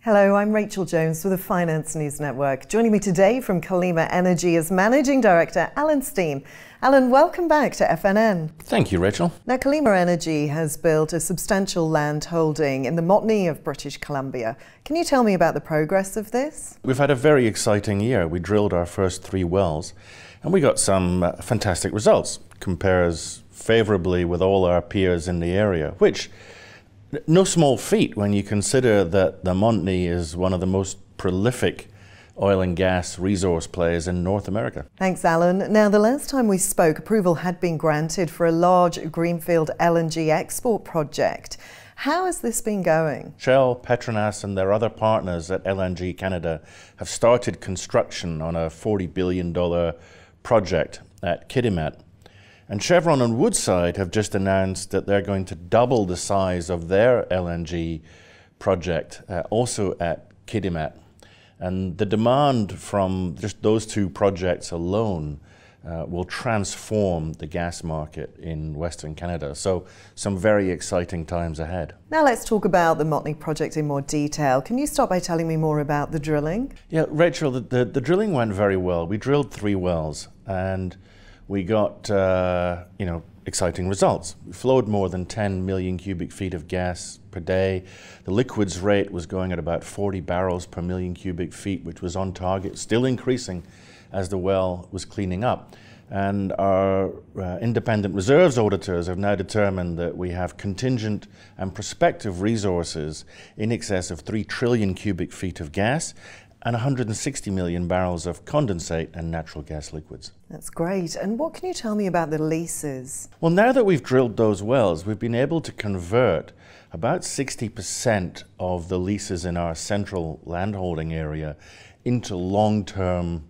Hello, I'm Rachel Jones for the Finance News Network. Joining me today from Calima Energy is Managing Director Alan Stein. Alan, welcome back to FNN. Thank you, Rachel. Now, Calima Energy has built a substantial land holding in the Montney of British Columbia. Can you tell me about the progress of this? We've had a very exciting year. We drilled our first 3 wells and we got some fantastic results. Compares favourably with all our peers in the area, which no small feat when you consider that the Montney is one of the most prolific oil and gas resource players in North America. Thanks, Alan. Now, the last time we spoke, approval had been granted for a large greenfield LNG export project. How has this been going? Shell, Petronas and their other partners at LNG Canada have started construction on a $40 billion project at Kitimat. And Chevron and Woodside have just announced that they're going to double the size of their LNG project, also at Kitimat. And the demand from just those 2 projects alone will transform the gas market in Western Canada. So some very exciting times ahead. Now let's talk about the Montney project in more detail. Can you start by telling me more about the drilling? Yeah, Rachel, the drilling went very well. We drilled 3 wells and we got, exciting results. We flowed more than 10 million cubic feet of gas per day. The liquids rate was going at about 40 barrels per million cubic feet, which was on target, still increasing as the well was cleaning up. And our independent reserves auditors have now determined that we have contingent and prospective resources in excess of 3 trillion cubic feet of gas and 160 million barrels of condensate and natural gas liquids. That's great. And what can you tell me about the leases? Well, now that we've drilled those wells, we've been able to convert about 60% of the leases in our central landholding area into long-term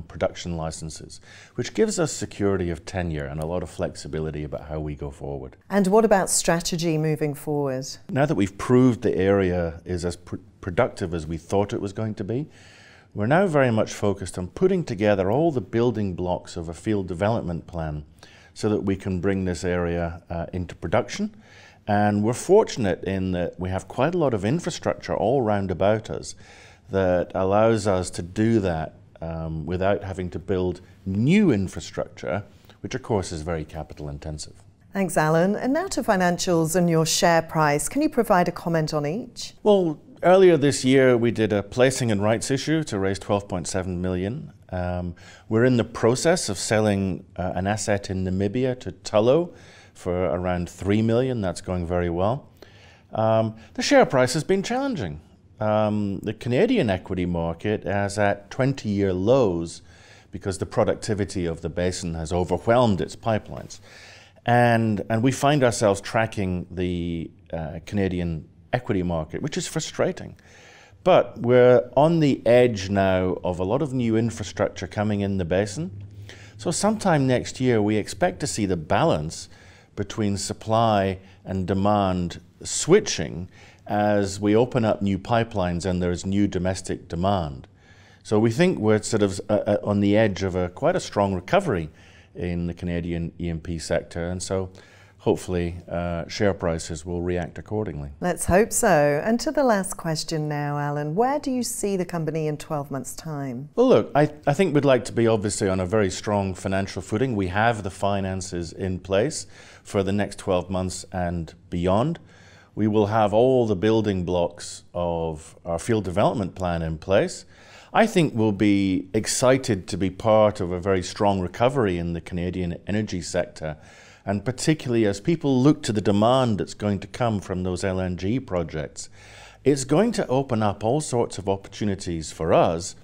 production licenses, which gives us security of tenure and a lot of flexibility about how we go forward. And what about strategy moving forward? Now that we've proved the area is as productive as we thought it was going to be, we're now very much focused on putting together all the building blocks of a field development plan so that we can bring this area into production. And we're fortunate in that we have quite a lot of infrastructure all round about us that allows us to do that without having to build new infrastructure, which of course is very capital intensive. Thanks, Alan. And now to financials and your share price. Can you provide a comment on each? Well, earlier this year we did a placing and rights issue to raise 12.7 million. We're in the process of selling an asset in Namibia to Tullow for around 3 million. That's going very well. The share price has been challenging. The Canadian equity market is at 20-year lows because the productivity of the basin has overwhelmed its pipelines. And we find ourselves tracking the Canadian equity market, which is frustrating. But we're on the edge now of a lot of new infrastructure coming in the basin. So sometime next year, we expect to see the balance between supply and demand switching as we open up new pipelines and there's new domestic demand. So we think we're sort of on the edge of quite a strong recovery in the Canadian E&P sector, and so hopefully share prices will react accordingly. Let's hope so. And to the last question now, Alan, where do you see the company in 12 months' time? Well, look, I think we'd like to be obviously on a very strong financial footing. We have the finances in place for the next 12 months and beyond. We will have all the building blocks of our field development plan in place. I think we'll be excited to be part of a very strong recovery in the Canadian energy sector, and particularly as people look to the demand that's going to come from those LNG projects. It's going to open up all sorts of opportunities for us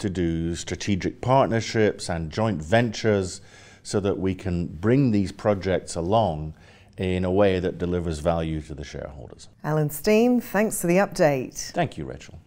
to do strategic partnerships and joint ventures so that we can bring these projects along in a way that delivers value to the shareholders. Alan Stein, thanks for the update. Thank you, Rachel.